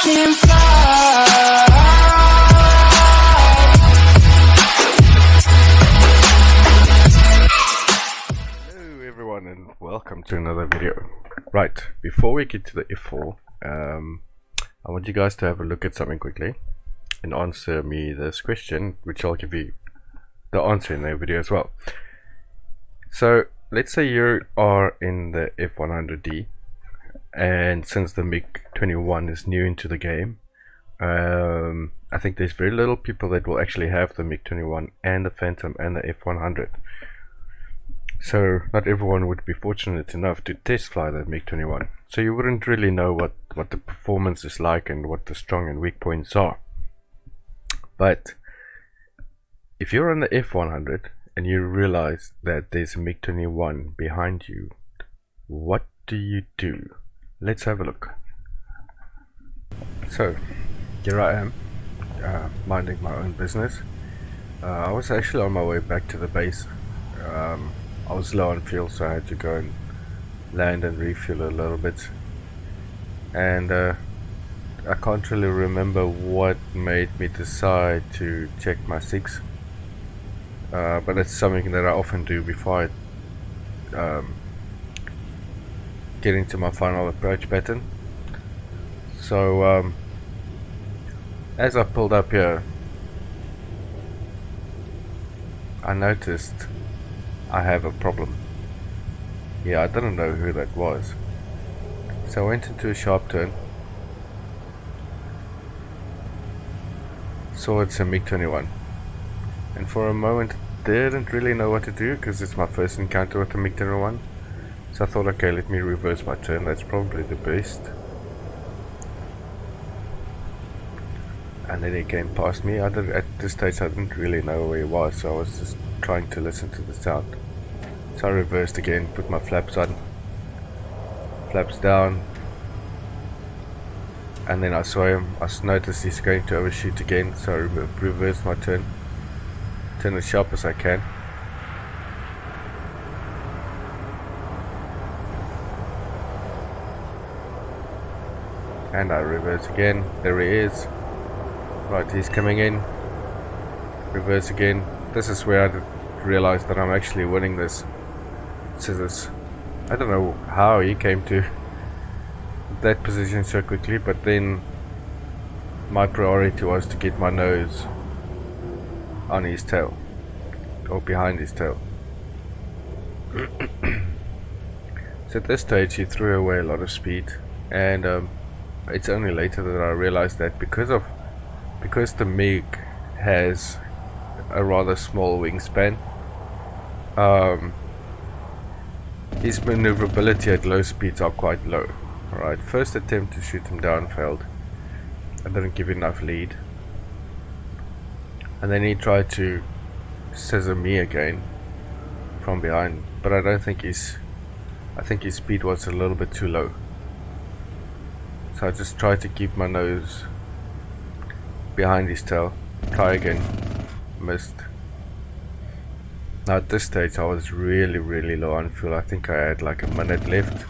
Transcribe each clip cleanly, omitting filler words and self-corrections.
can fly. Hello everyone and welcome to another video. Right, before we get to the F4, I want you guys to have a look at something quickly and answer me this question, which I'll give you the answer in the video as well. So let's say you are in the F100D, and since the MiG-21 is new into the game, I think there's very little people that will actually have the MiG-21 and the Phantom and the F100. So not everyone would be fortunate enough to test fly the MiG-21, so you wouldn't really know what the performance is like and what the strong and weak points are. But if you're on the F100 and you realize that there's a MiG-21 behind you, what do you do? Let's have a look. So here I am, minding my own business. I was actually on my way back to the base. I was low on fuel, so I had to go and land and refuel a little bit. And I can't really remember what made me decide to check my SIGs, but it's something that I often do before I get into my final approach pattern. So as I pulled up here, I noticed I have a problem. Yeah, I didn't know who that was. So I went into a sharp turn, saw it's a MiG-21, and for a moment didn't really know what to do because it's my first encounter with the MiG-21. So I thought, okay, let me reverse my turn, that's probably the best. And then he came past me. At this stage I didn't really know where he was, so I was just trying to listen to the sound. So I reversed again, put my flaps on, flaps down, and then I saw him. I noticed he's going to overshoot again, so I reversed my turn, turn as sharp as I can. And I reverse again. There he is. Right, he's coming in. Reverse again. This is where I realized that I'm actually winning this. Scissors. I don't know how he came to that position so quickly, but then my priority was to get my nose on his tail, or behind his tail. So at this stage he threw away a lot of speed, and it's only later that I realized that because the MiG has a rather small wingspan, his maneuverability at low speeds are quite low. Alright, first attempt to shoot him down failed. I didn't give enough lead. And then he tried to scissor me again from behind, but I think his speed was a little bit too low. So I just tried to keep my nose behind his tail. Try again. Missed. Now at this stage I was really low on fuel. I think I had like a minute left.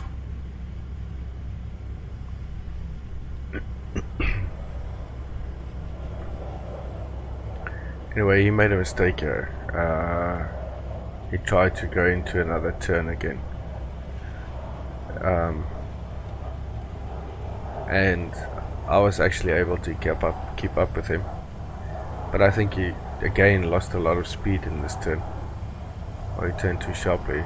Anyway, he made a mistake here. He tried to go into another turn again. And I was actually able to keep up with him. But I think he again lost a lot of speed in this turn. Or he turned too sharply.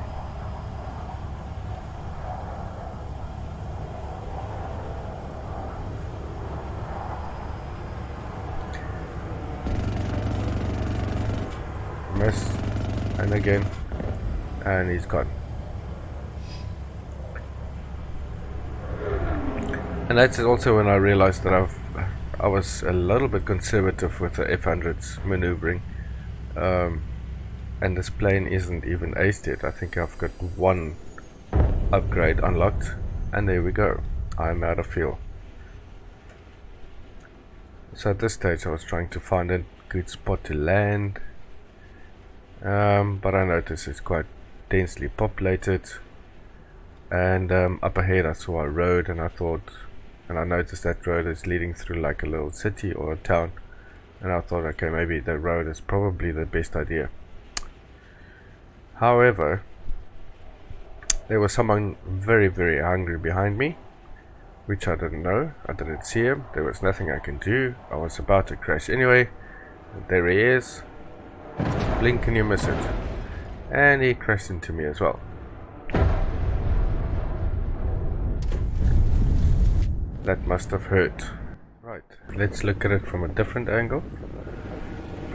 Miss, and again, and he's gone. And that's also when I realized that I was a little bit conservative with the F100's maneuvering. And this plane isn't even aced yet. I think I've got one upgrade unlocked, and there we go. I'm out of fuel. So at this stage I was trying to find a good spot to land, but I noticed it's quite densely populated, and up ahead I saw a road, and I thought, and I noticed that road is leading through like a little city or a town, and I thought, okay, maybe the road is probably the best idea. However, there was someone very, very hungry behind me, which I didn't know. I didn't see him. There was nothing I can do. I was about to crash anyway. There he is. Blink and you miss it. And he crashed into me as well. That must have hurt. Right, let's look at it from a different angle.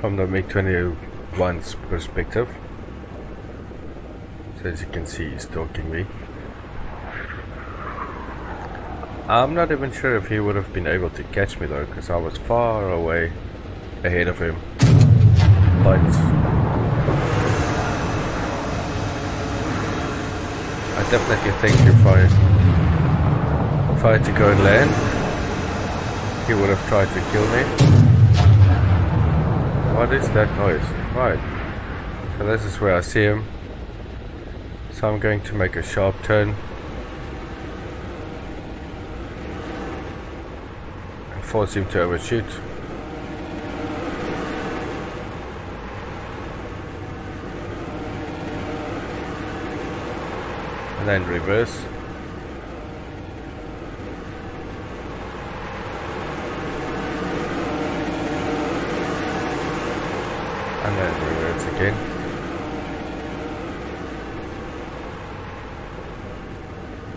From the MiG-21's perspective. So as you can see, he's stalking me. I'm not even sure if he would have been able to catch me though, because I was far away ahead of him. But I definitely think if I tried to go and land, he would have tried to kill me. What is that noise? Right. So this is where I see him. So I'm going to make a sharp turn. And force him to overshoot. And then reverse. And then reverse again.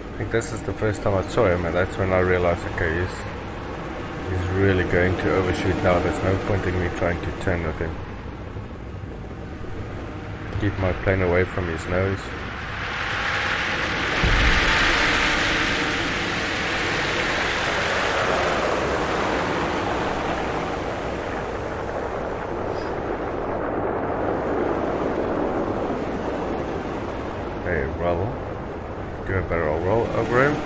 I think this is the first time I saw him, and that's when I realized, okay, he's really going to overshoot now. There's no point in me trying to turn with him. Keep my plane away from his nose. Roll. Do a barrel roll over him.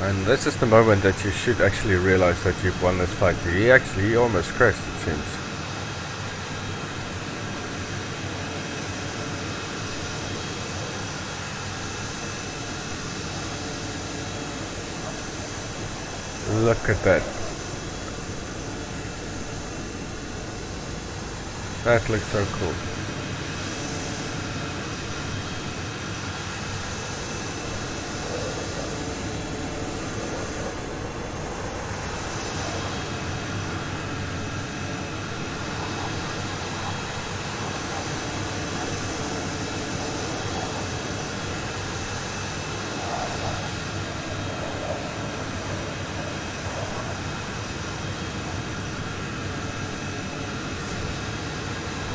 And this is the moment that you should actually realize that you've won this fight. He almost crashed, it seems. Look at that. That looks so cool.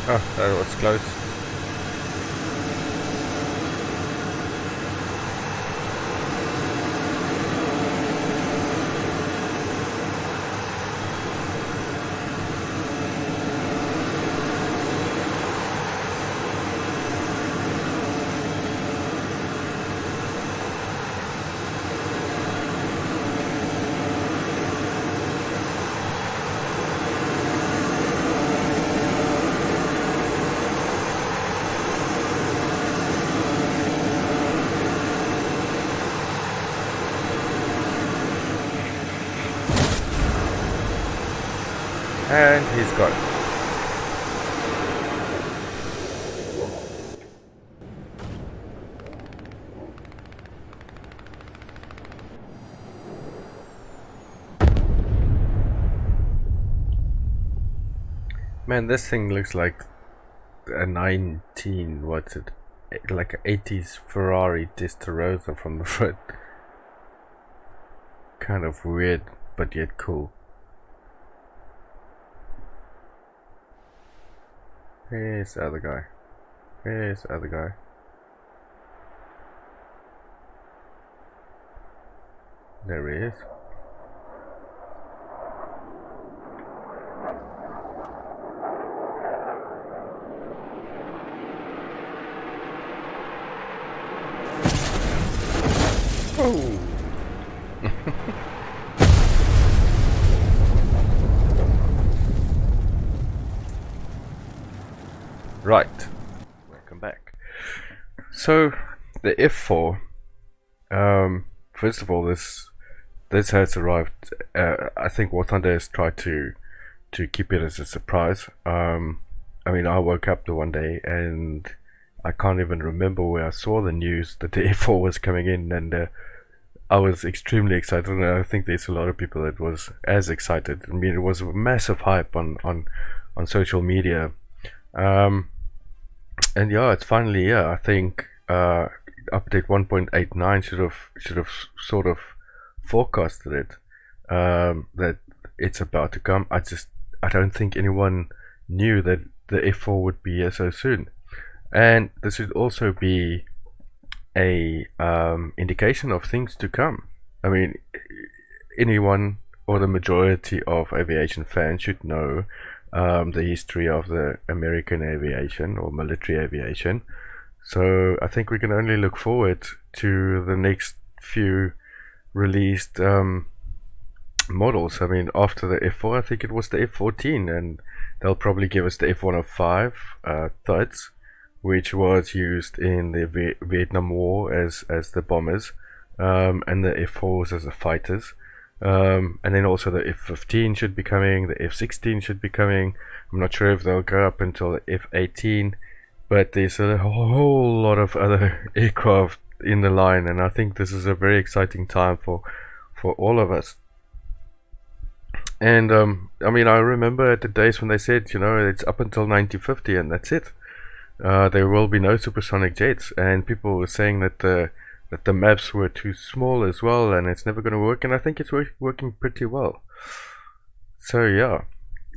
Oh, that was close. And he's got it. Man, this thing looks like a 19, what's it? Like an 80s Ferrari Testarossa from the front. Kind of weird, but yet cool. Here's the other guy. Here's the other guy. There he is. Oh! Right, welcome back. So the F4, first of all, this has arrived. I think War Thunder has tried to keep it as a surprise. I mean, I woke up the one day and I can't even remember where I saw the news that the F4 was coming in, and I was extremely excited, and I think there's a lot of people that was as excited. I mean, it was a massive hype on social media. Um, and yeah, it's finally here. I think update 1.89 should have sort of forecasted it, that it's about to come. I don't think anyone knew that the F4 would be here so soon, and this would also be a indication of things to come. I mean, anyone or the majority of aviation fans should know the history of the American aviation or military aviation. So I think we can only look forward to the next few released models. I mean, after the F4, I think it was the F14, and they'll probably give us the F105 thuds, which was used in the Vietnam War as the bombers, and the F4s as the fighters. And then also the F15 should be coming, the F16 should be coming. I'm not sure if they'll go up until the F18, but there's a whole lot of other aircraft in the line, and I think this is a very exciting time for all of us. And I mean, I remember the days when they said, you know, it's up until 1950 and that's it. There will be no supersonic jets, and people were saying that the maps were too small as well, and it's never going to work. And I think it's working pretty well. So yeah,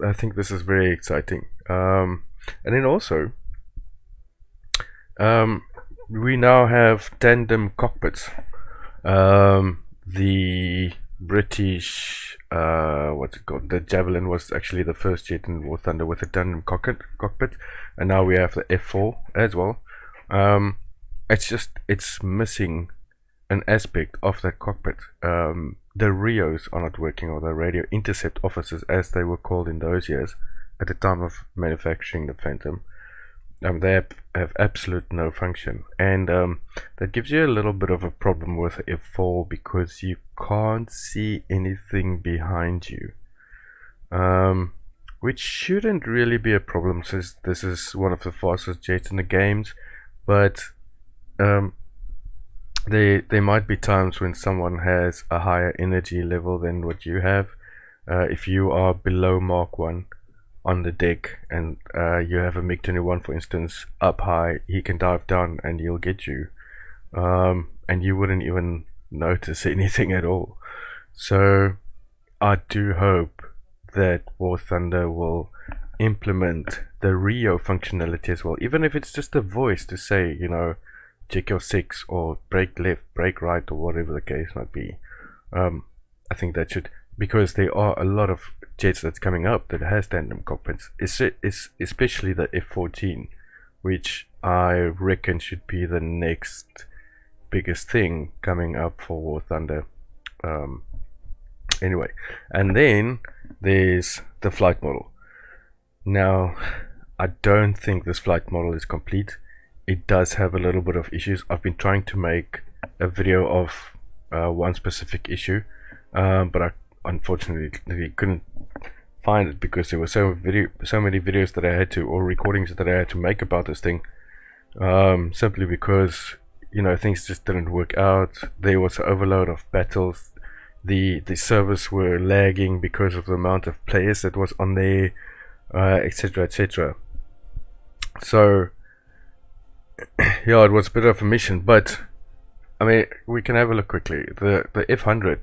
I think this is very exciting. And then also, we now have tandem cockpits. The British, what's it called? The Javelin was actually the first jet in War Thunder with a tandem cockpit, and now we have the F4 as well. It's missing an aspect of that cockpit. The RIOs are not working, or the radio intercept officers, as they were called in those years, at the time of manufacturing the Phantom. They have absolute no function, and that gives you a little bit of a problem with F4 because you can't see anything behind you, which shouldn't really be a problem since this is one of the fastest jets in the games. But there might be times when someone has a higher energy level than what you have. If you are below Mark 1 on the deck, and you have a MiG-21 for instance up high, he can dive down and he'll get you, and you wouldn't even notice anything at all. So I do hope that War Thunder will implement the RIO functionality as well, even if it's just a voice to say, you know, check your 6 or brake left, brake right, or whatever the case might be. I think that should, because there are a lot of jets that's coming up that has tandem cockpits, especially the F14, which I reckon should be the next biggest thing coming up for War Thunder. Anyway, and then there's the flight model. Now, I don't think this flight model is complete. It does have a little bit of issues. I've been trying to make a video of one specific issue, but I unfortunately couldn't find it because there were so many videos that I had to, or recordings that I had to make about this thing, simply because, you know, things just didn't work out. There was an overload of battles. The servers were lagging because of the amount of players that was on there, etc, etc. So yeah, it was a bit of a mission, but I mean, we can have a look quickly. The F100,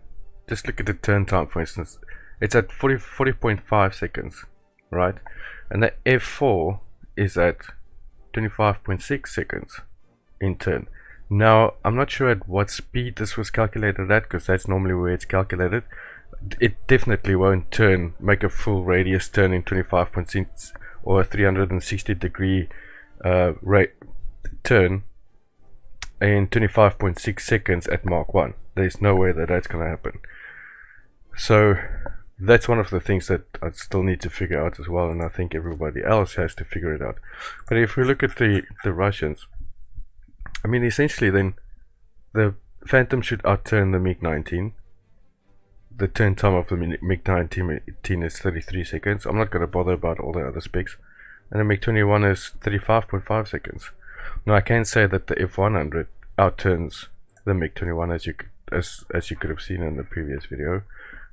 just look at the turn time for instance. It's at 40.5 seconds, right? And the F4 is at 25.6 seconds in turn. Now, I'm not sure at what speed this was calculated at, because that's normally where it's calculated. It definitely won't make a full radius turn in 25.6 or a 360 degree turn in 25.6 seconds at Mark 1. There's no way that that's going to happen. So that's one of the things that I still need to figure out as well, and I think everybody else has to figure it out. But if we look at the Russians, I mean, essentially, then the Phantom should outturn the MiG-19. The turn time of the MiG-19 is 33 seconds. I'm not going to bother about all the other specs. And the MiG-21 is 35.5 seconds. Now I can say that the F100 outturns the MiG-21 as you could have seen in the previous video,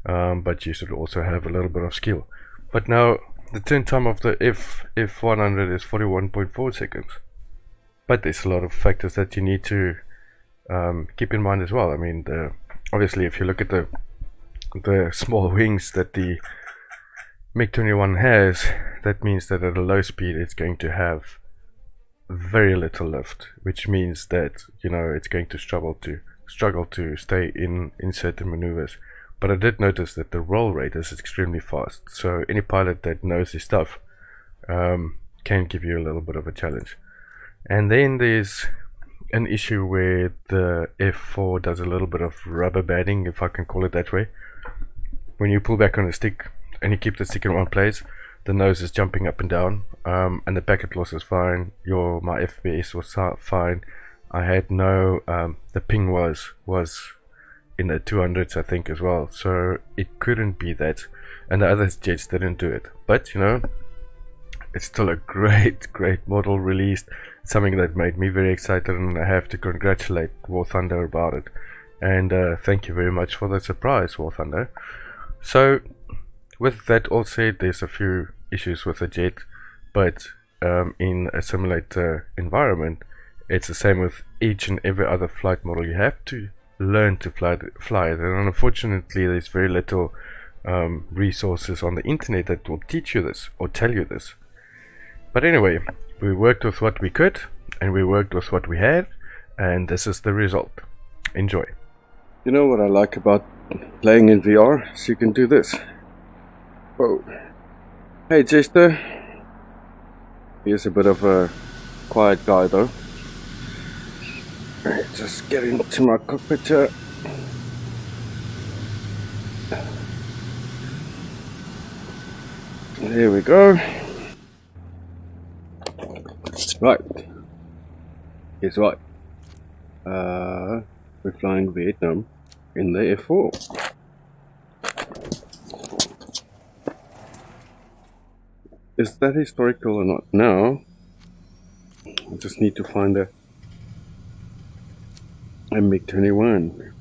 but you should also have a little bit of skill. But now the turn time of the F100 is 41.4 seconds. But there's a lot of factors that you need to keep in mind as well. I mean, obviously if you look at the small wings that the MiG-21 has, that means that at a low speed it's going to have very little lift, which means that, you know, it's going to struggle to stay in certain maneuvers. But I did notice that the roll rate is extremely fast, so any pilot that knows his stuff can give you a little bit of a challenge. And then there's an issue where the F4 does a little bit of rubber banding, if I can call it that way. When you pull back on the stick and you keep the stick in one place, the nose is jumping up and down, and the packet loss is fine. My FPS was fine. I had no the ping was in the 200s, I think, as well, so it couldn't be that, and the other jets didn't do it. But you know, it's still a great model released, something that made me very excited, and I have to congratulate War Thunder about it. And thank you very much for the surprise, War Thunder. So with that all said, there's a few issues with the jet, but in a simulator environment, it's the same with each and every other flight model. You have to learn to fly it, and unfortunately there's very little resources on the internet that will teach you this or tell you this. But anyway, we worked with what we could, and we worked with what we had, and this is the result. Enjoy. You know what I like about playing in VR? So you can do this. Whoa. Hey Jester. He's a bit of a quiet guy though. Alright, just get into my cockpit here. There we go. Right. Guess what? We're flying Vietnam in the F4. Is that historical or not? No. I just need to find a MiG-21,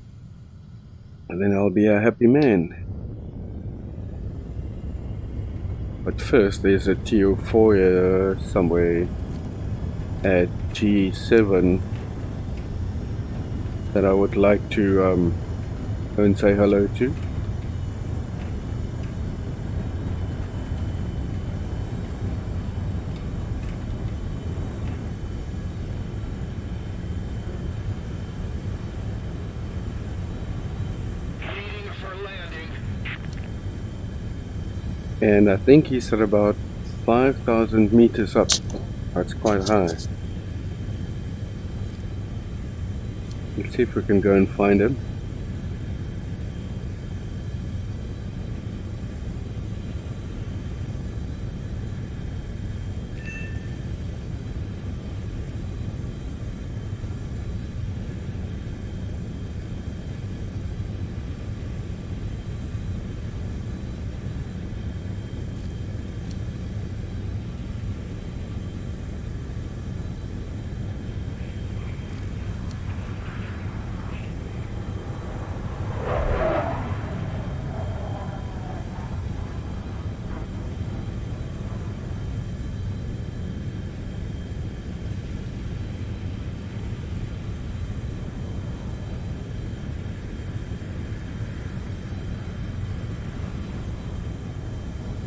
and then I'll be a happy man. But first, there's a TO4 somewhere at G7 that I would like to go and say hello to. And I think he's at about 5,000 meters up. That's quite high. Let's see if we can go and find him.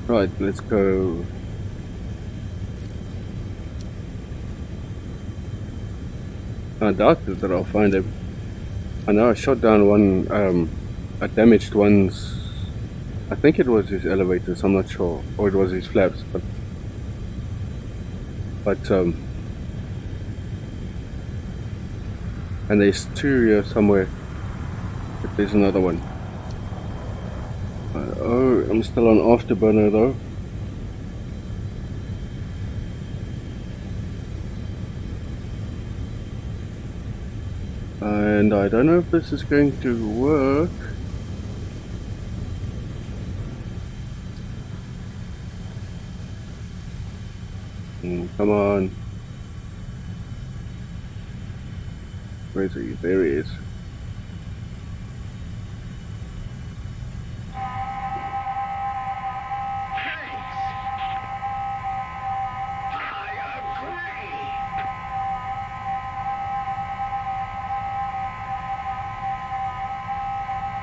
Right, let's go. I doubt that I'll find him. I know I shot down one, I damaged one's, I think it was his elevators, I'm not sure, or it was his flaps, but and there's two here somewhere, but there's another one. Oh, I'm still on afterburner though. And I don't know if this is going to work. Come on. Where is he? There he is.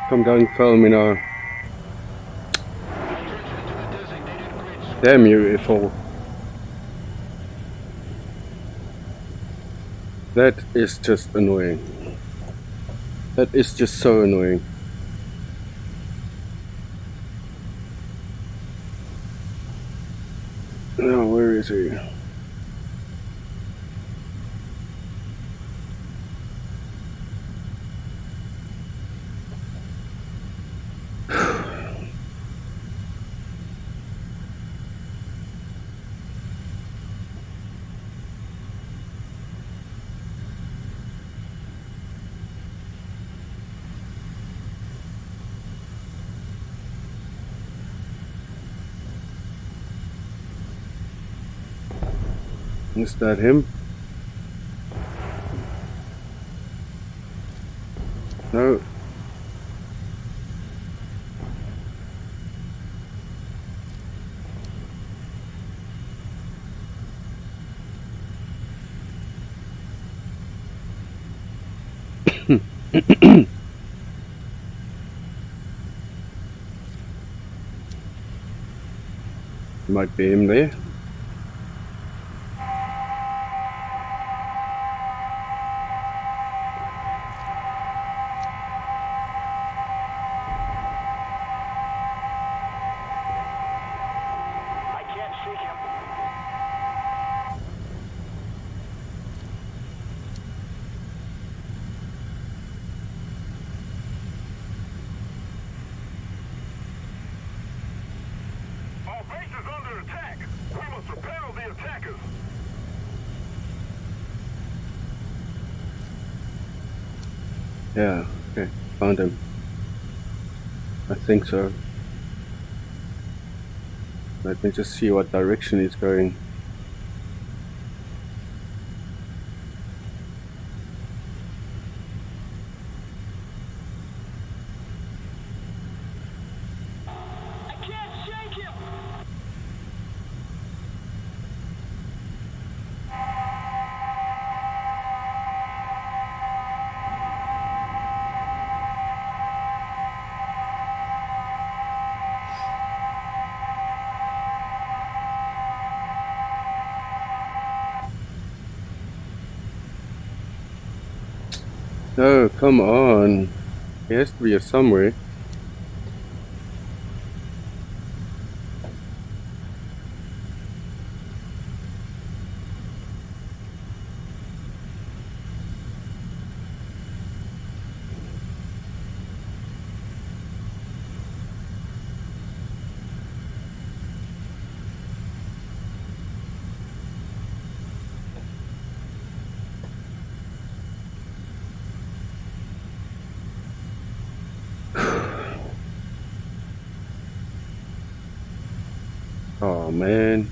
Come down, fail me now. Damn you, F4. That is just annoying. That is just so annoying. Now, where is he? Is that him? No. Might be him there. Yeah, okay, found him. I think so. Let me just see what direction he's going. I can't shake him! No, come on. He has to be here somewhere. Oh man.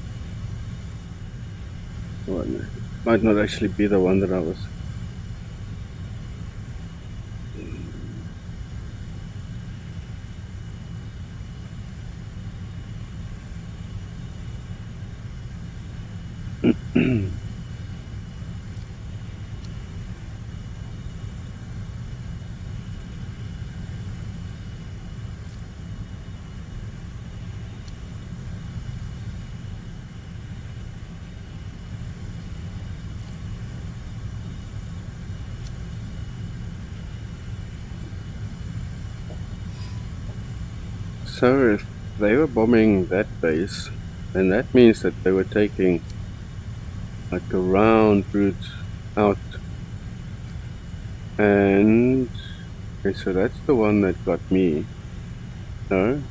Well, might not actually be the one that I was. So if they were bombing that base, then that means that they were taking like a round route out. And okay, so that's the one that got me. No?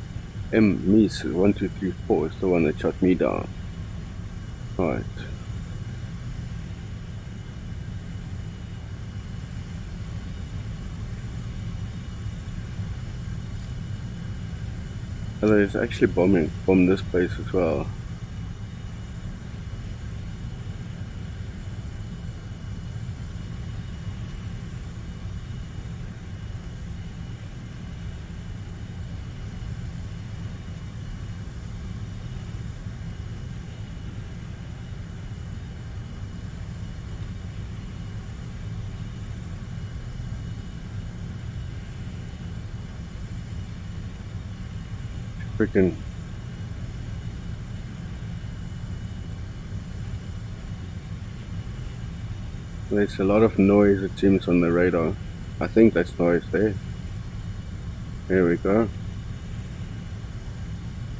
Meese 1234 is the one that shot me down. Right. And there's actually bombing from this place as well. Freaking. There's a lot of noise, it seems, on the radar. I think that's noise there. There we go.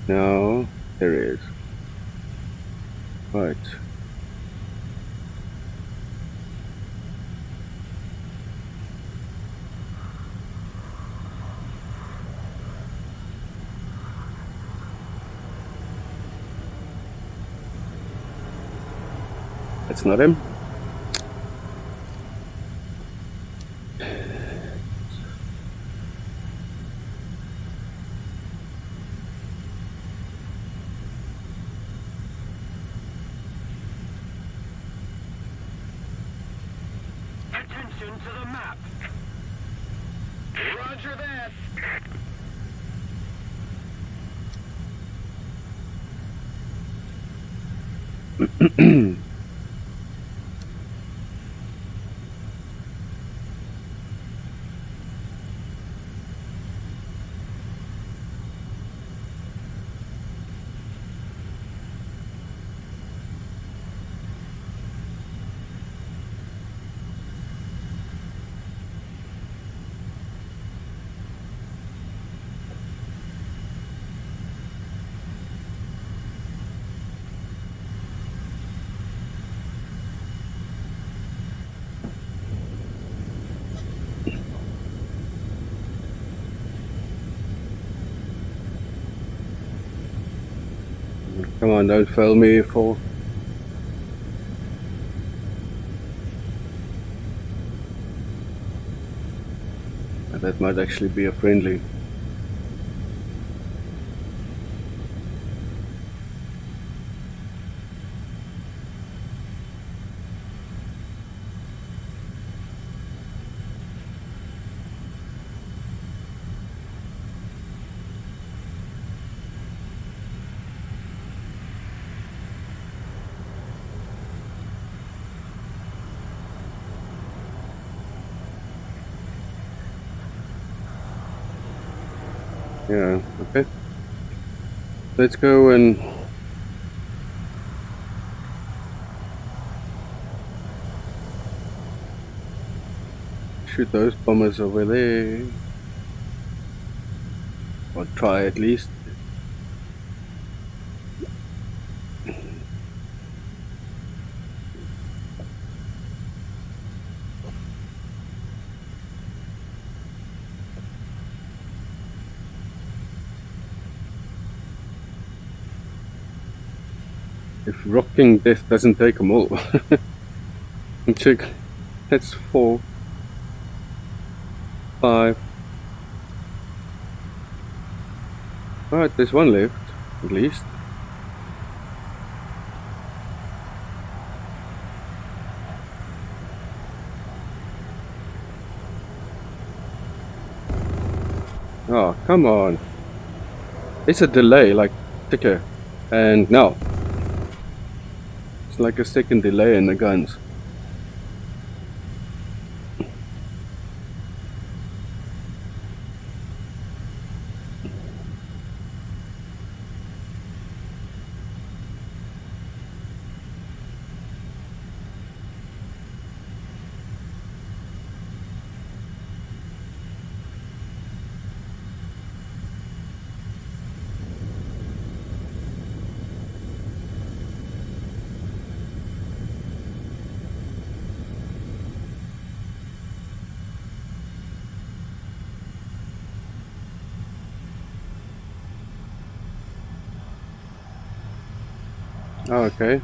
Now, there it is. Right. That's not him. Attention to the map. Roger that. Come on, don't fail me, fool. That might actually be a friendly. Yeah, okay. Let's go and shoot those bombers over there. Or try at least. If rocking death doesn't take them all. Check. That's 4, 5. Alright, there's one left, at least. Oh, come on. It's a delay, like ticker. And now. It's like a second delay in the guns. Oh, okay.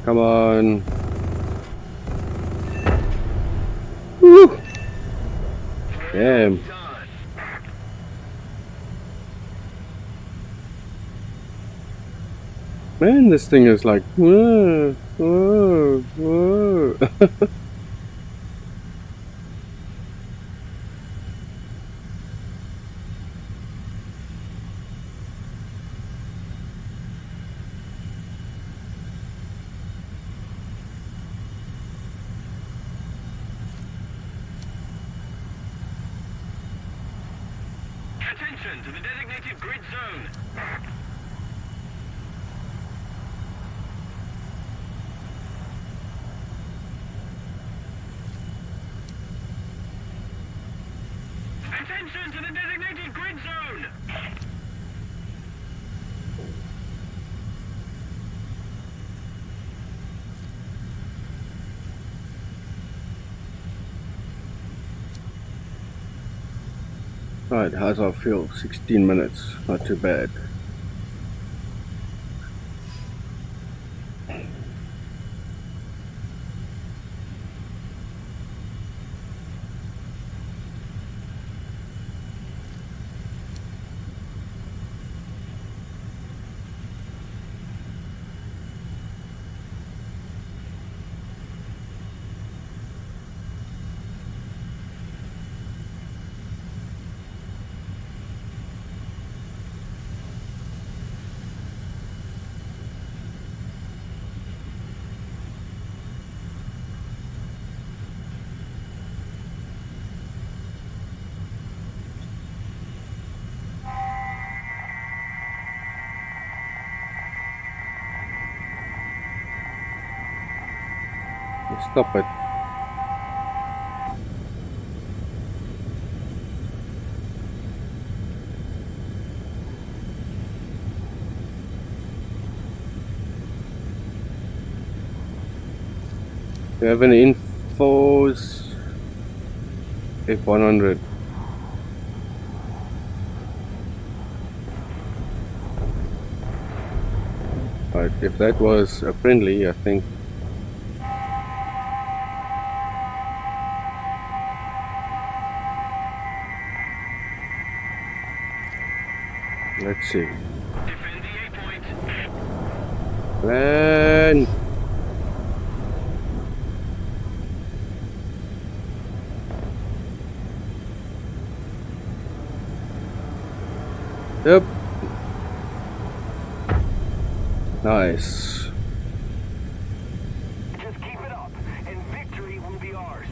Come on. Woo! Damn. Done. Man, this thing is like, whoa, whoa, whoa. Attention to the designated grid zone. Attention to the designated grid zone. Right, how's our fuel? 16 minutes, not too bad. Stop it. Do you have any infos? F100. Right, if that was a friendly, I think. Let's see. Defend the A point. Land. Yep. Nice. Just keep it up, and victory will be ours.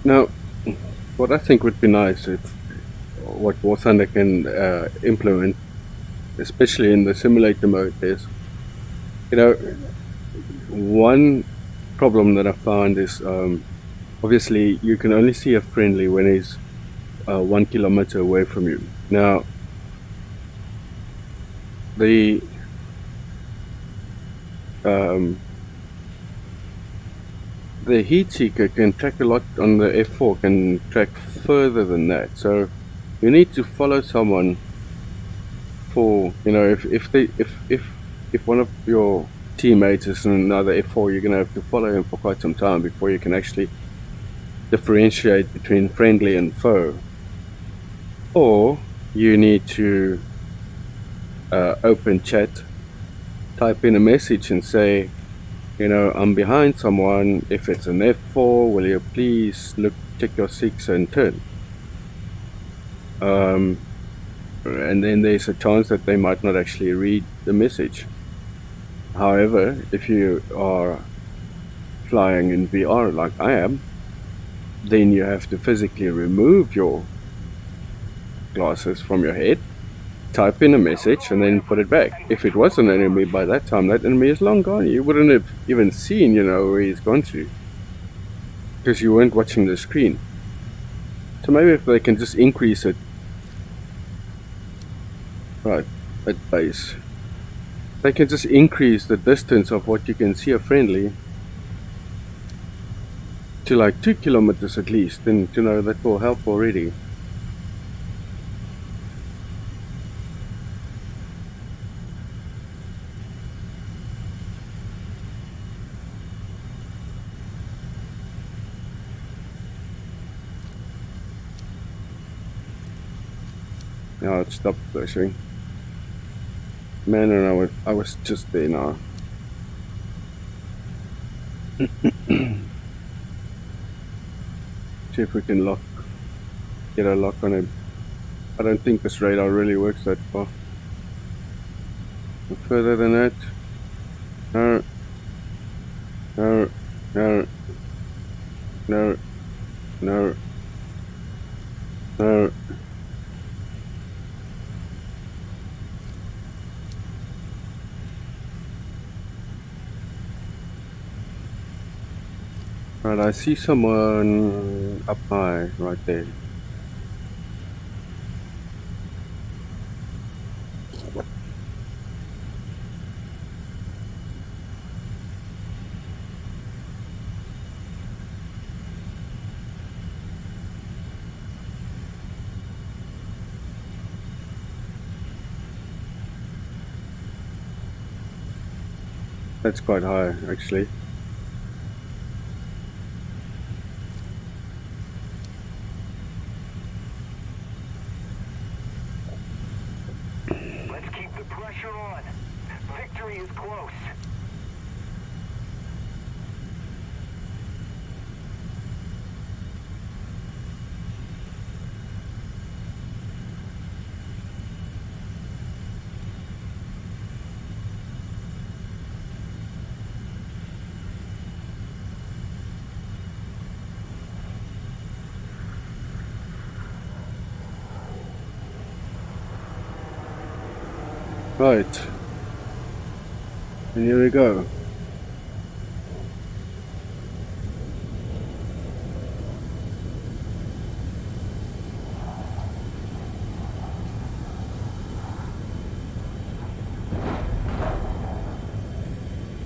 Now, what I think would be nice if what War Thunder can implement, especially in the simulator mode, is, you know, one problem that I found is obviously you can only see a friendly when he's 1 kilometer away from you. Now, the heat seeker can track a lot on the F4, can track further than that. So you need to follow someone for, you know, if one of your teammates is in another F4, you're gonna have to follow him for quite some time before you can actually differentiate between friendly and foe. Or you need to open chat, type in a message and say, you know, I'm behind someone. If it's an F4, will you please check your 6 and turn. and then there's a chance that they might not actually read the message. However, if you are flying in VR like I am, then you have to physically remove your glasses from your head, type in a message, and then put it back. If it was an enemy by that time, that enemy is long gone. You wouldn't have even seen, where he's gone to, because you weren't watching the screen. So maybe if they can just increase it, right, at base, they can just increase the distance of what you can see a friendly to like 2 kilometers at least, then that will help already. Now it stopped flashing. Man, and I was just there now. See if we can get a lock on him. I don't think this radar really works that far. No further than that. No. No. No. No. No. No. Right, I see someone up high right there. That's quite high, actually. Let's keep the pressure on. Victory is close. Right. And here we go.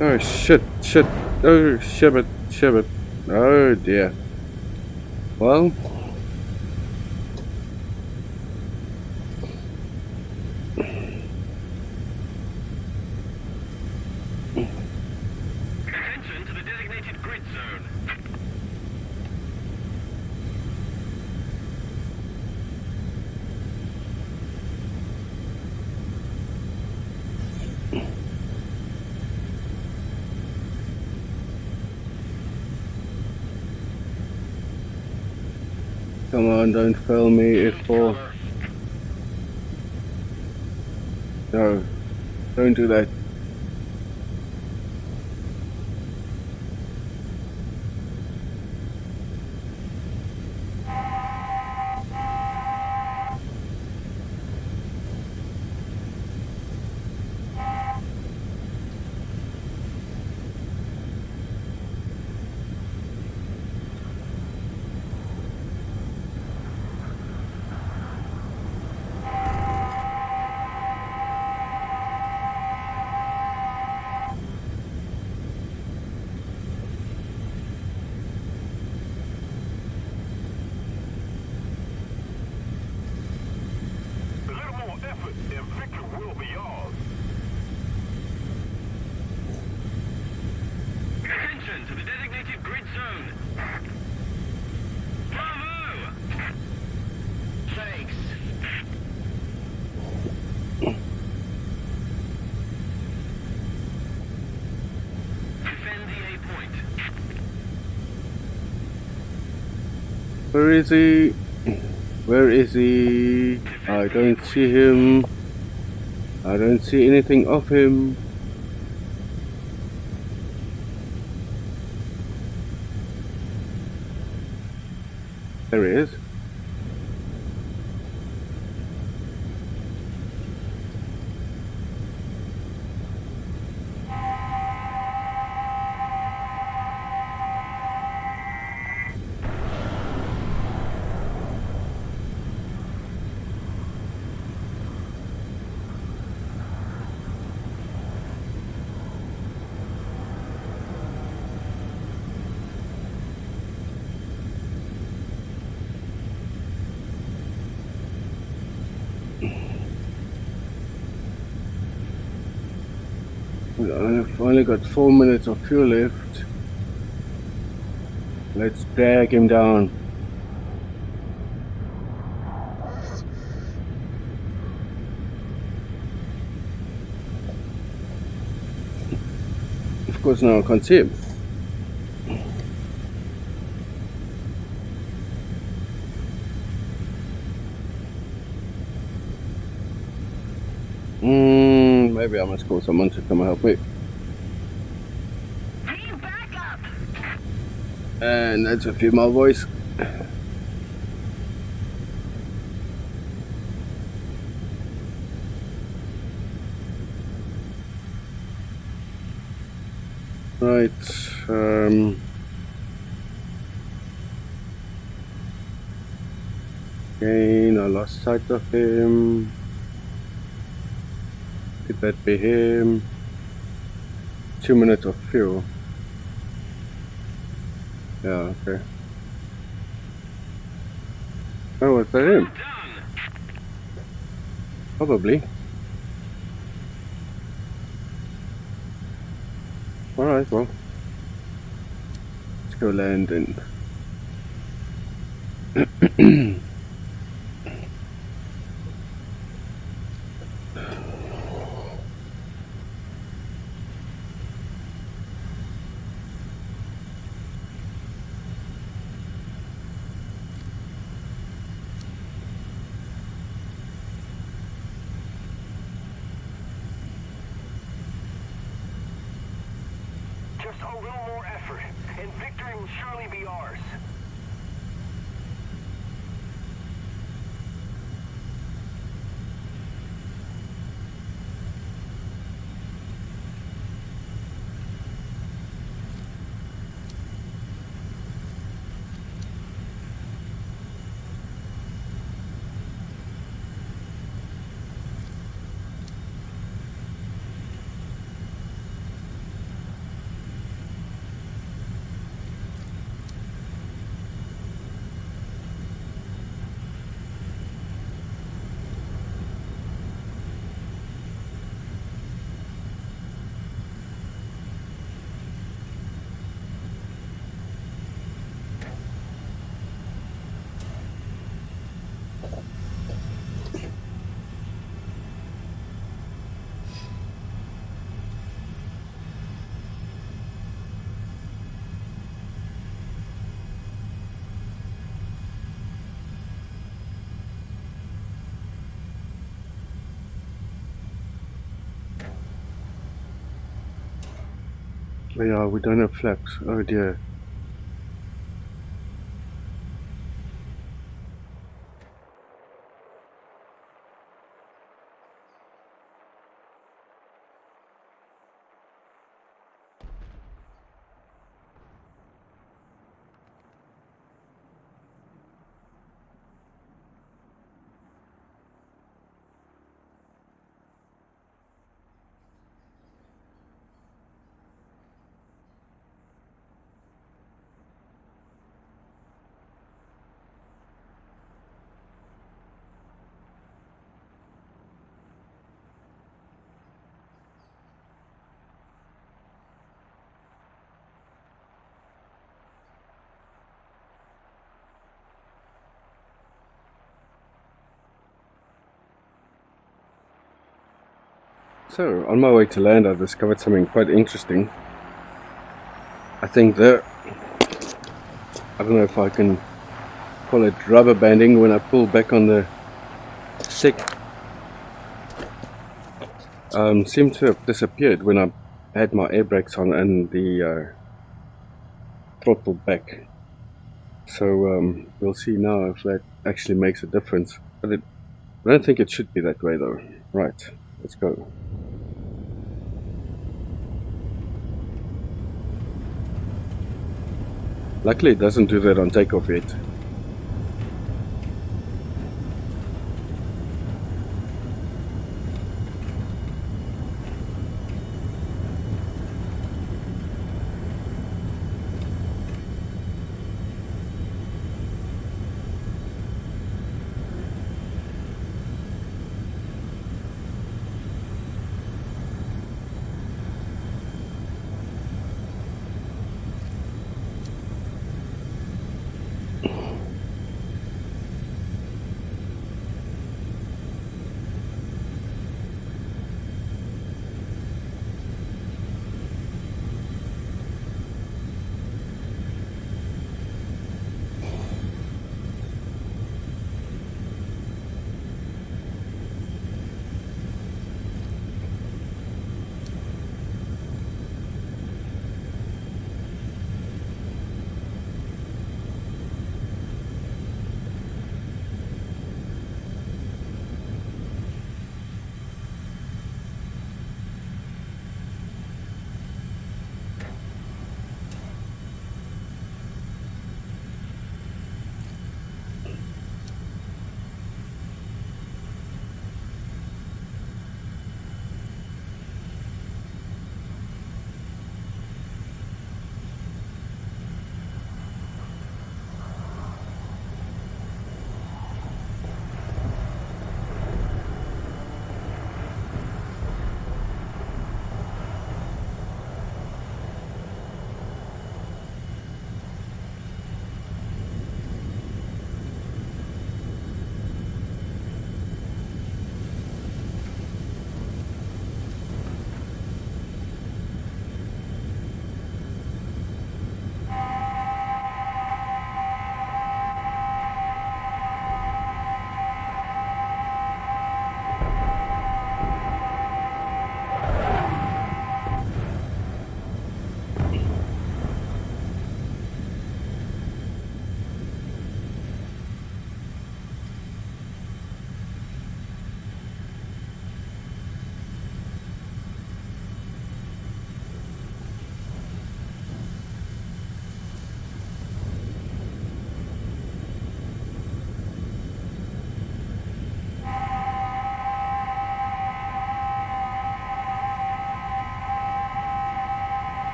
Oh shit, oh shibbit, oh dear. Well, Attention to the designated grid zone. come on, don't fail me, F4. No, don't do that. A little more effort and victory will be ours. Attention to the designated grid zone. Bravo! Thanks. Defend the A point. Where is he? Where is he? I don't see him. I don't see anything of him. There he is. I've only got 4 minutes of fuel left. Let's drag him down. Of course now I can't see him. Maybe I must call someone to come and help me. Need backup. And that's a female voice. Right, again, I lost sight of him. Could that be him? 2 minutes of fuel. Yeah, okay. Oh, was that him? Probably. Alright, well. Let's go land then. Just a little more effort, and victory will surely be ours. Yeah, we don't have flaps. Oh dear. So, on my way to land, I discovered something quite interesting. I think that, I don't know if I can call it rubber banding when I pull back on the stick seemed to have disappeared when I had my air brakes on and the throttle back. So we'll see now if that actually makes a difference. But I don't think it should be that way though. Right, let's go. Luckily it doesn't do that on takeoff yet.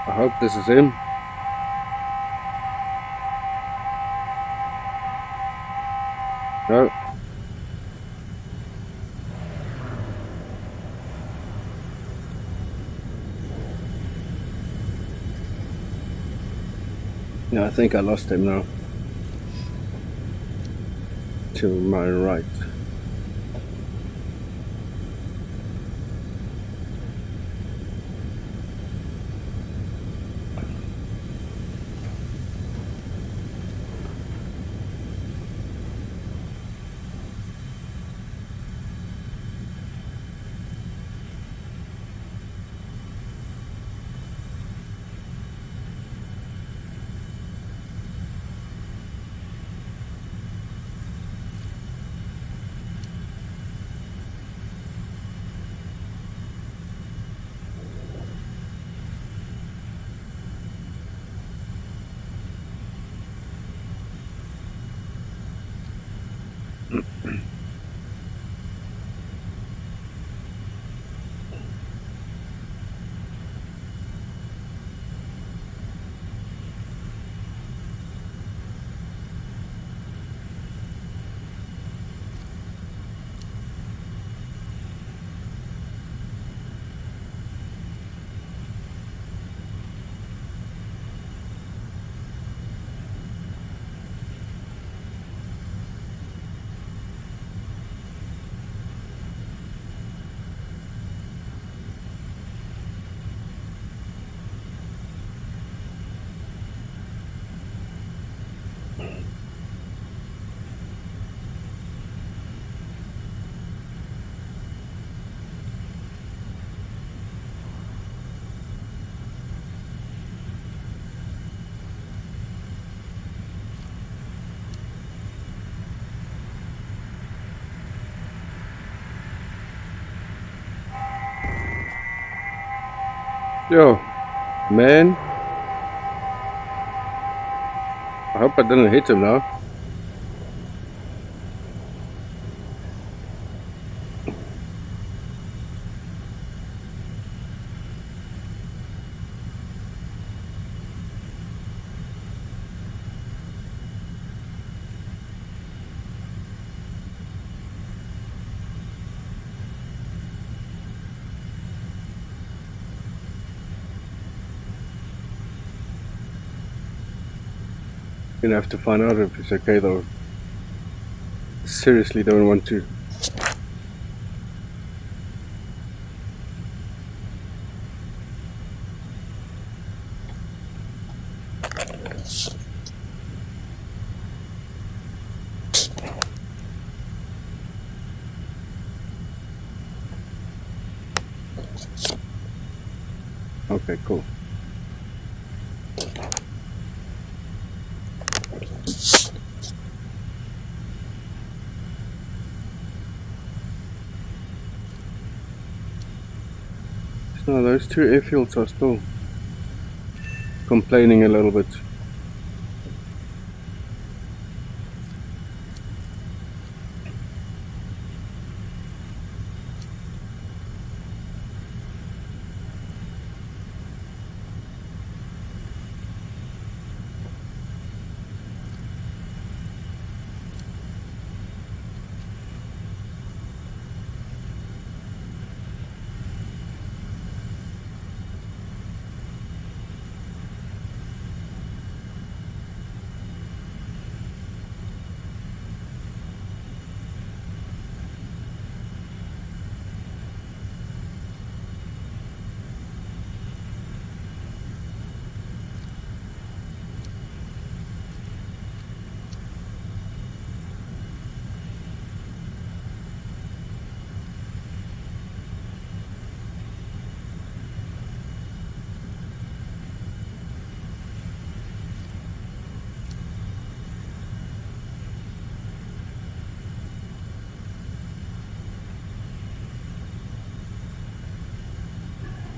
I hope this is him. No. No, I think I lost him now. To my right. Yo, man. I hope I didn't hit him now. Gonna have to find out if it's okay though. Seriously don't want to. Okay, cool. So those two airfields are still complaining a little bit.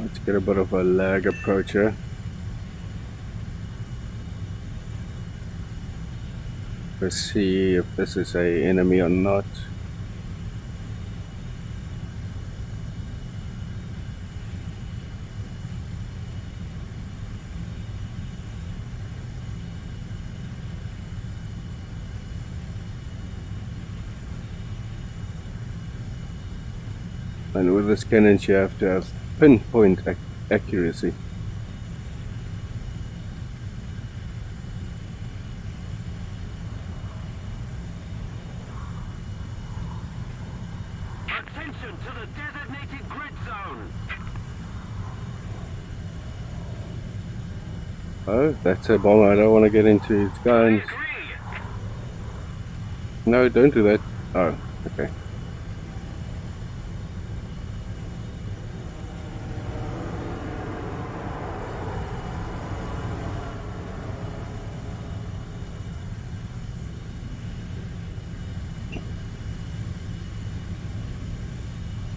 Let's get a bit of a lag approach here. Let's see if this is a enemy or not. And with this cannon you have to have pinpoint accuracy. Attention to the designated grid zone. Oh, that's a bomb. I don't want to get into its guns. Agree. No, don't do that. Oh, okay.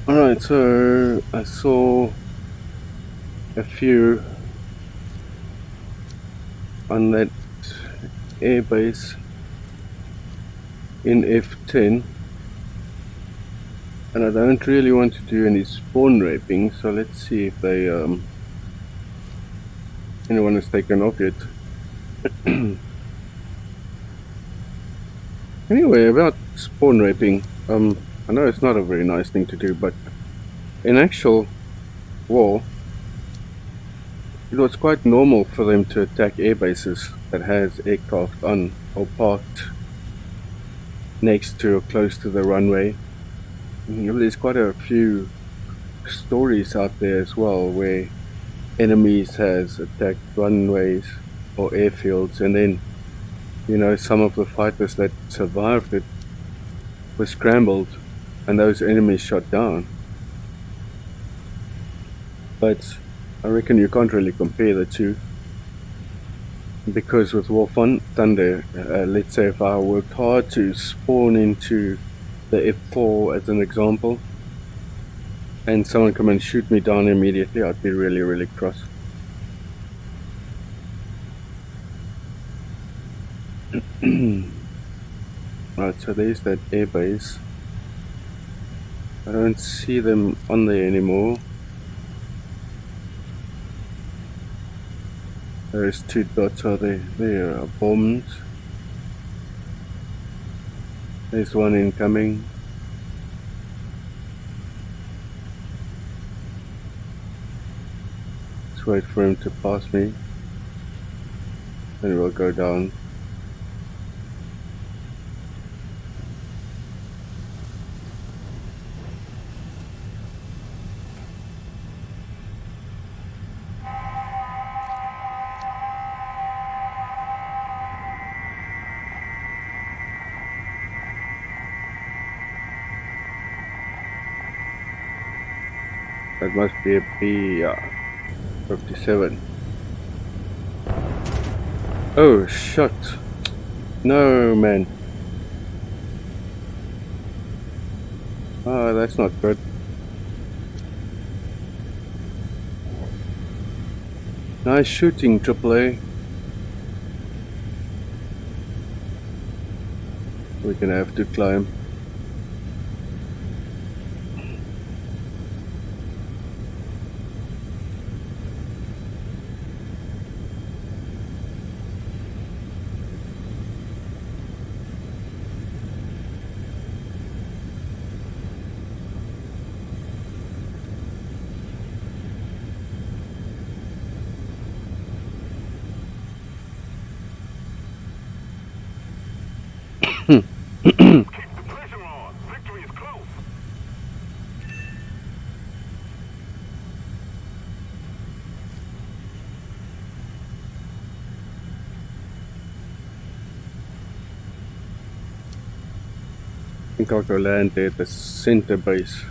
Alright, so I saw a few on that airbase in F10, and I don't really want to do any spawn raping, so let's see if they anyone has taken off yet. Anyway, about spawn raping, I know it's not a very nice thing to do, but in actual war it was quite normal for them to attack air bases that has aircraft on or parked next to or close to the runway. There's quite a few stories out there as well where enemies has attacked runways or airfields, and then some of the fighters that survived it were scrambled and those enemies shot down. But I reckon you can't really compare the two, because with War Thunder, let's say if I worked hard to spawn into the F4 as an example, and someone come and shoot me down immediately, I'd be really, really cross. Right, so there's that airbase. I don't see them on there anymore. Those two dots are there. There are bombs. There's one incoming. Let's wait for him to pass me. Then we'll go down. That must be a B-57. Oh, shit. No, man. Oh, that's not good. Nice shooting, AAA. We're gonna have to climb. Keep the pressure on. Victory is close. I think I'll go land there at the center base.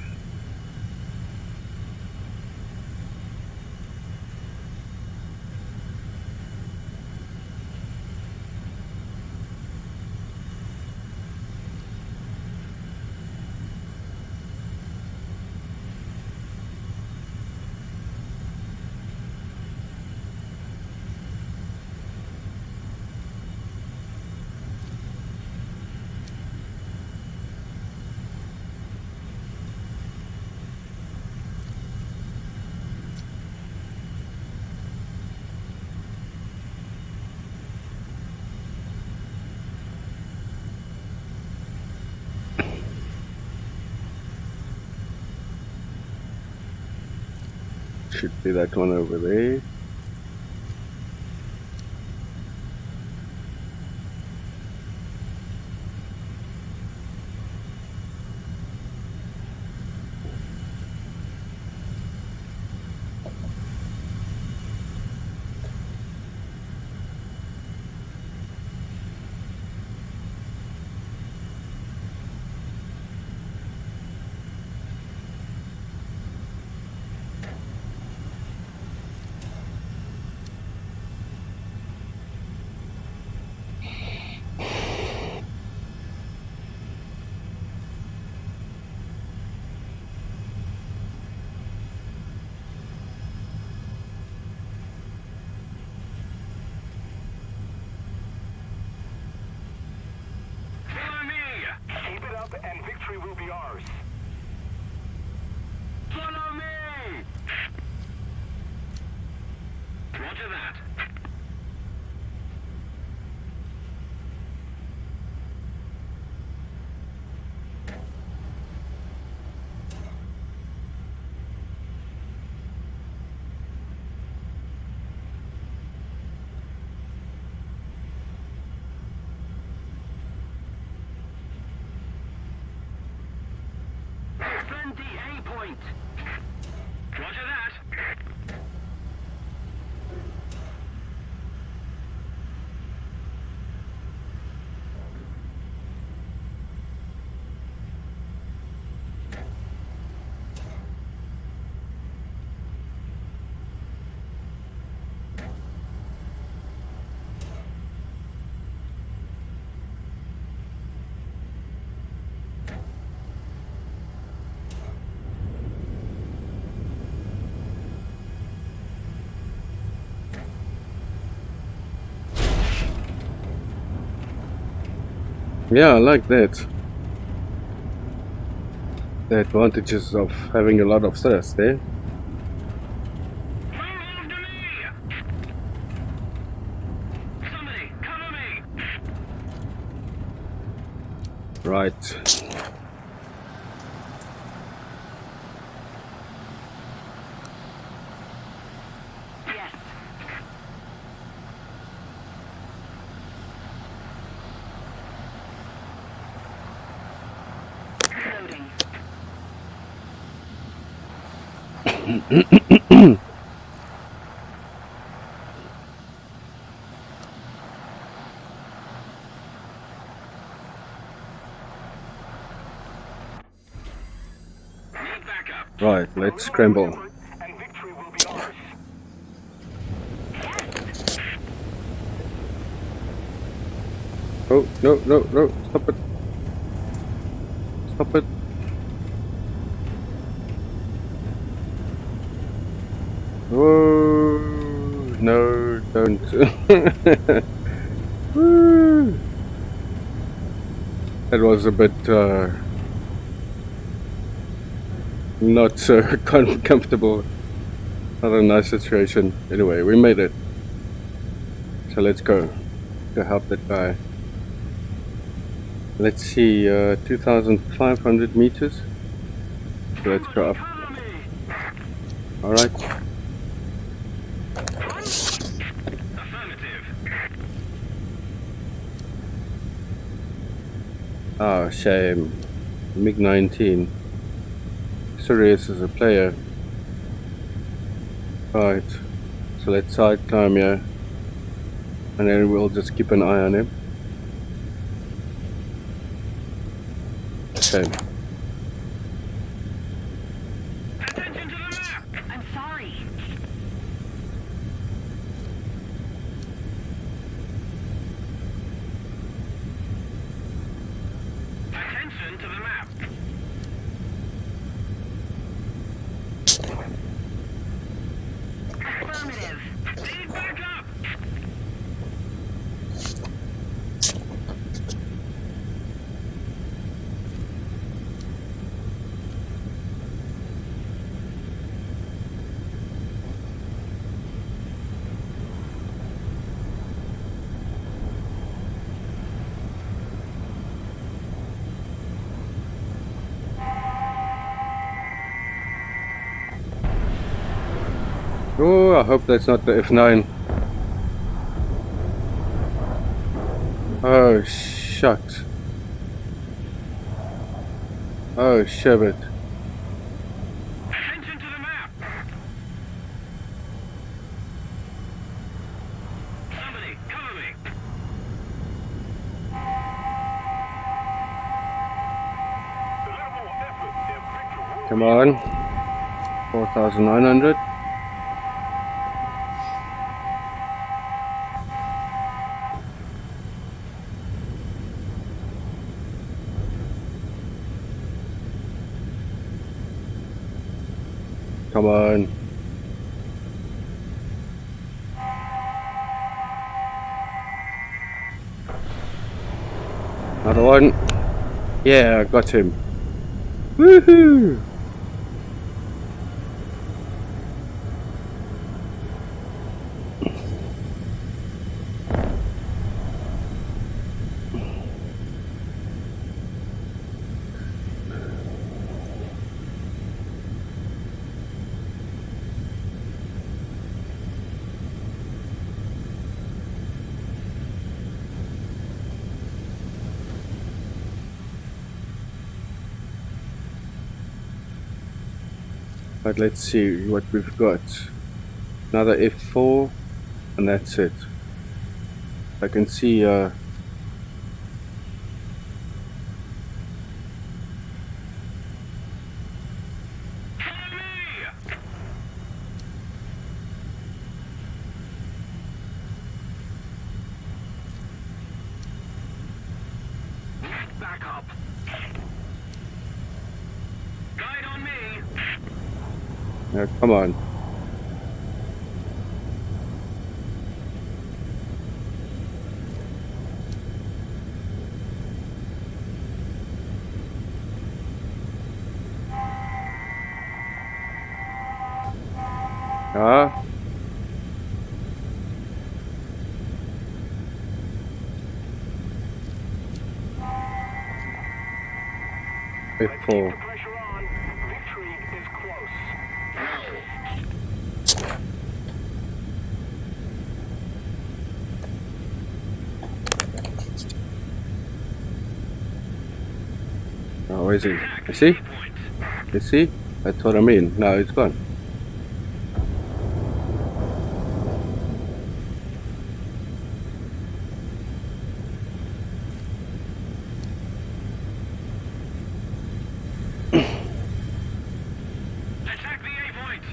Should be that one over there. Follow me. Keep it up and victory will be ours. Follow me. Roger that. Plenty A point. Roger that. Yeah, I like that. The advantages of having a lot of thrust there. Move after me! Somebody, cover me! Right. Yes. Loading. Need backup. Right, A let's little more scramble. effort, and victory will be ours. Oh, no, no, no, stop it. Stop it. Oh, no, don't. Woo. That was a bit not so comfortable. Not a nice situation. Anyway, we made it. So let's go to help that guy. Let's see, 2,500 meters. So let's go up. Cover me! Alright. Affirmative. Oh, shame. MiG-19. Serious as a player. Right. So let's side climb here. And then we'll just keep an eye on him. Okay. Attention to the map! I'm sorry. Attention to the map. Affirmative. Need backup! Oh, I hope that's not the F9. Oh, shucks. Oh, sherbet. Attention to the map! Somebody, cover me! A little more effort, and victory will Come on. 4,900. Come on. Another one. Yeah, I got him. Woohoo! But let's see what we've got. Another F4, and that's it. I can see Cover me! Need backup. Guide on me! come on. Ah. Let's keep F4. the pressure on. Victory is close. Oh, where is he? You see? You see? That's what I mean. No, it's gone. Attack the A point.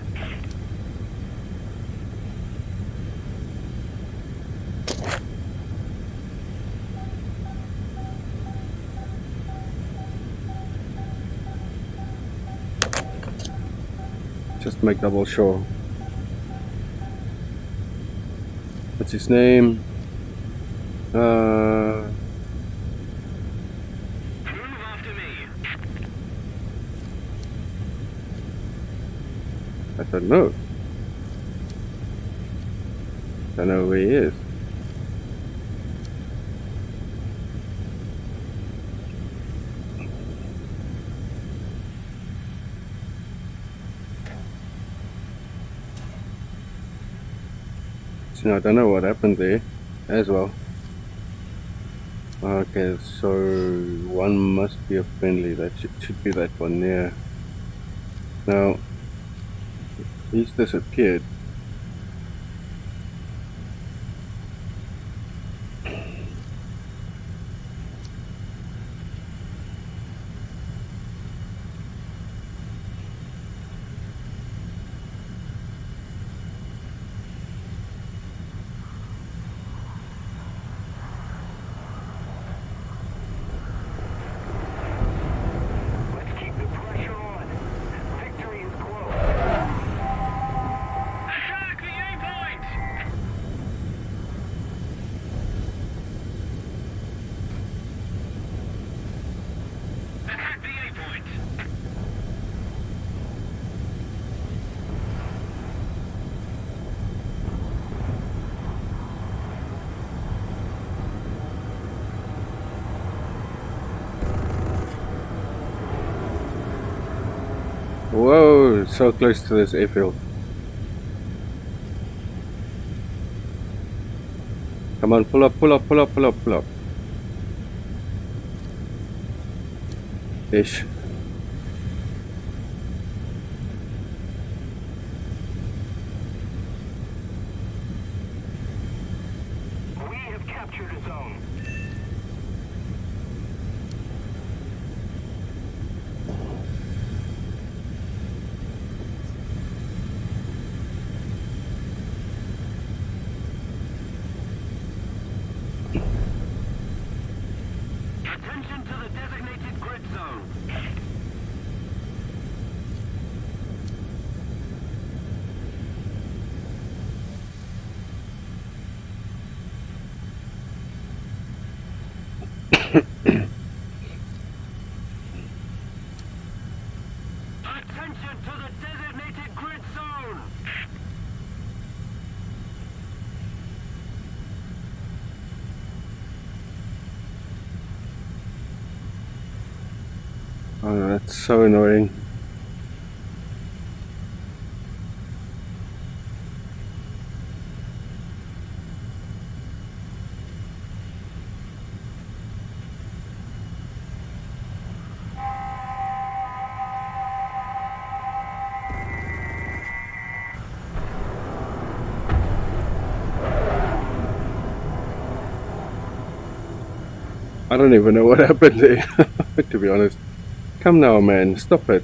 Just make double sure. What's his name? Move after me. I don't know. Don't know where he is. So I don't know what happened there as well. Okay, so one must be a friendly. That should be that one there. Now he's disappeared. Let's keep the pressure on. Victory is close. Attack the A point. Attack the A point. Whoa, so close to this airfield. Come on, pull up, pull up, pull up, pull up, pull up. Ish. We have captured a zone. Attention to the designated grid zone. Attention to the designated grid zone. Oh, that's so annoying. I don't even know what happened there, to be honest. Come now, man, stop it.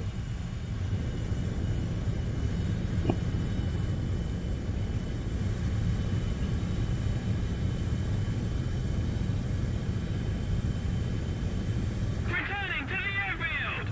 Returning to the airfield.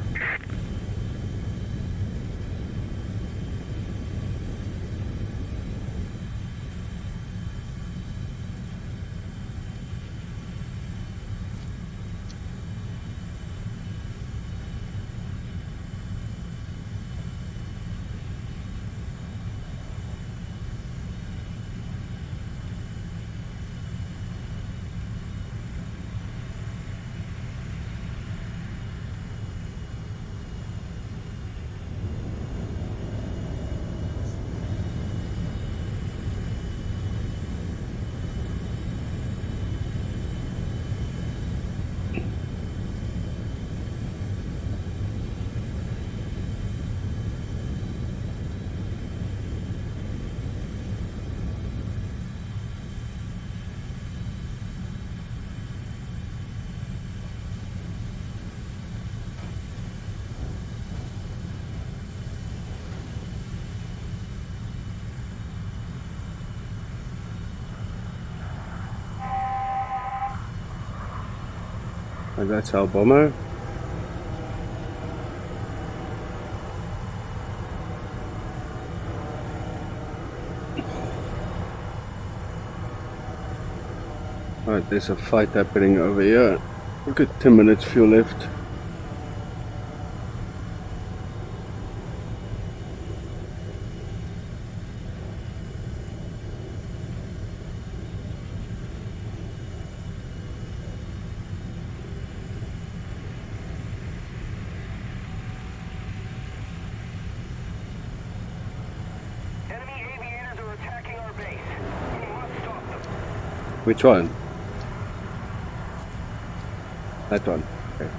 And that's our bomber. Alright, there's a fight happening over here. We've got 10 minutes fuel left. Enemy aviators are attacking our base. We must stop them. Which one? That one. Okay.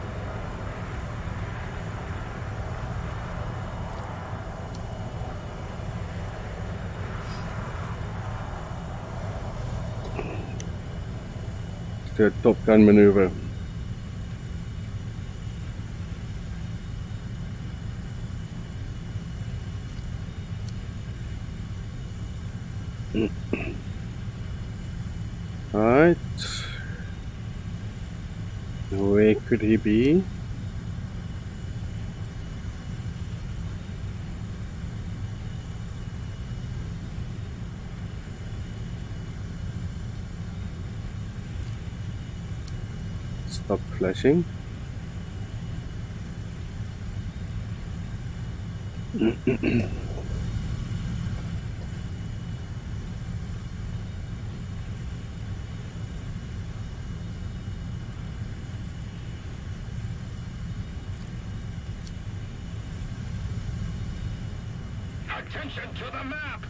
It's a Top Gun maneuver. Alright. Where could he be? Stop flashing. Attention to the map!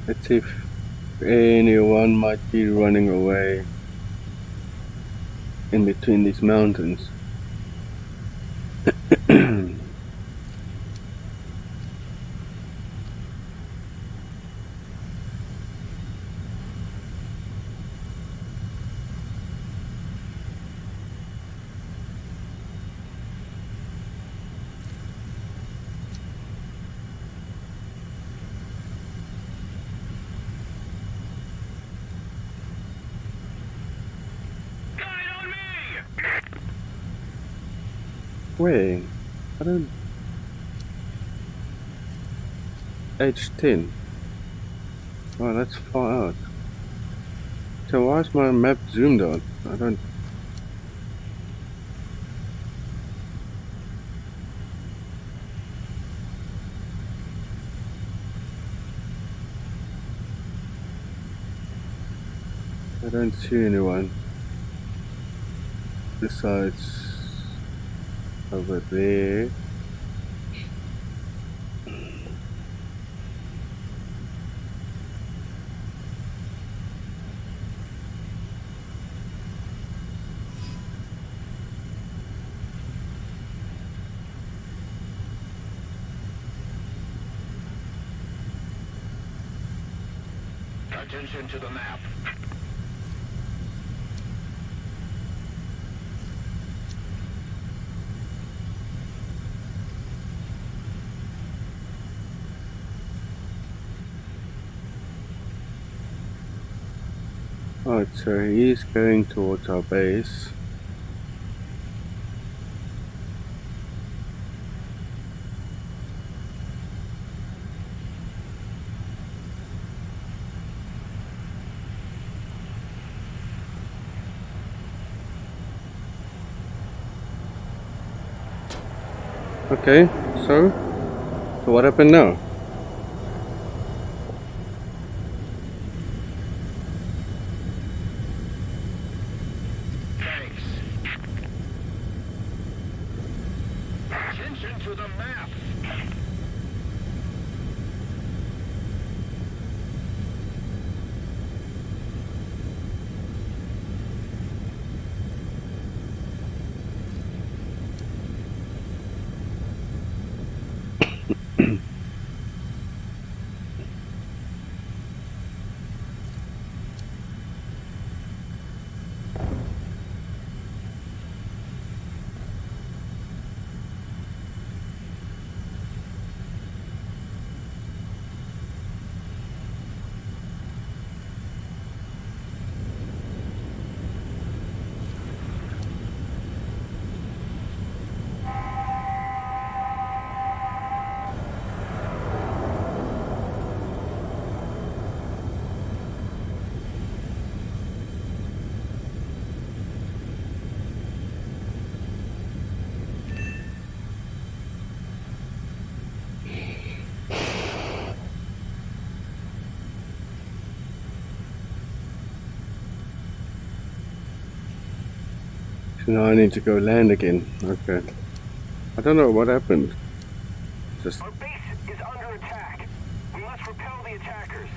Let's see if anyone might be running away in between these mountains. Wait, I don't... H10. Oh, that's far out. So why is my map zoomed out? I don't... I don't see anyone besides over there. Attention to the map. Alright, so he's going towards our base. Okay, so what happened now? Thanks. Attention to the map. So now I need to go land again. Okay. I don't know what happened. Just Our base is under attack. We must repel the attackers.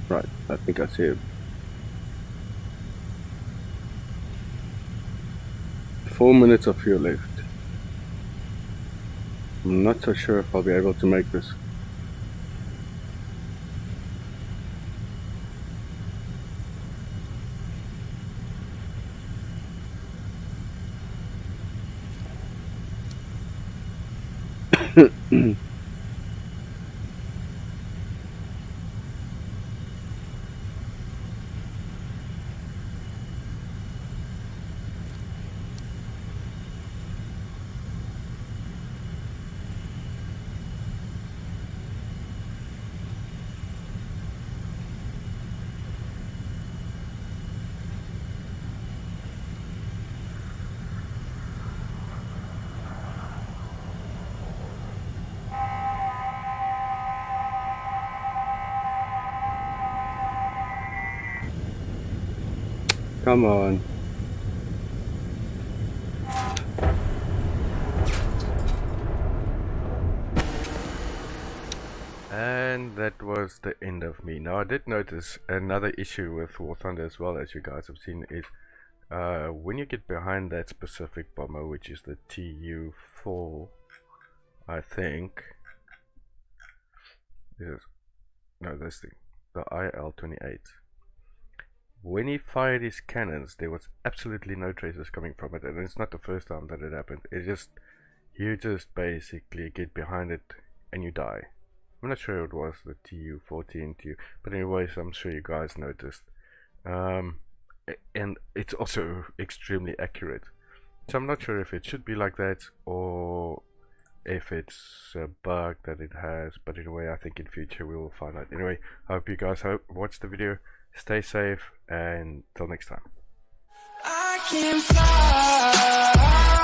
right. I think I see it. 4 minutes of fuel left. I'm not so sure if I'll be able to make this. Come on. And that was the end of me. Now I did notice another issue with War Thunder as well, as you guys have seen, is when you get behind that specific bomber, which is the TU4, I think. This thing, the IL-28. When he fired his cannons, there was absolutely no traces coming from it, and it's not the first time that it happened. You just basically get behind it and you die. I'm not sure it was the TU-14 TU, but anyways, I'm sure you guys noticed. And it's also extremely accurate. So I'm not sure if it should be like that or if it's a bug that it has, but anyway, I think in future we will find out. Anyway, I hope you guys watch the video. Stay safe, and till next time. I can fly.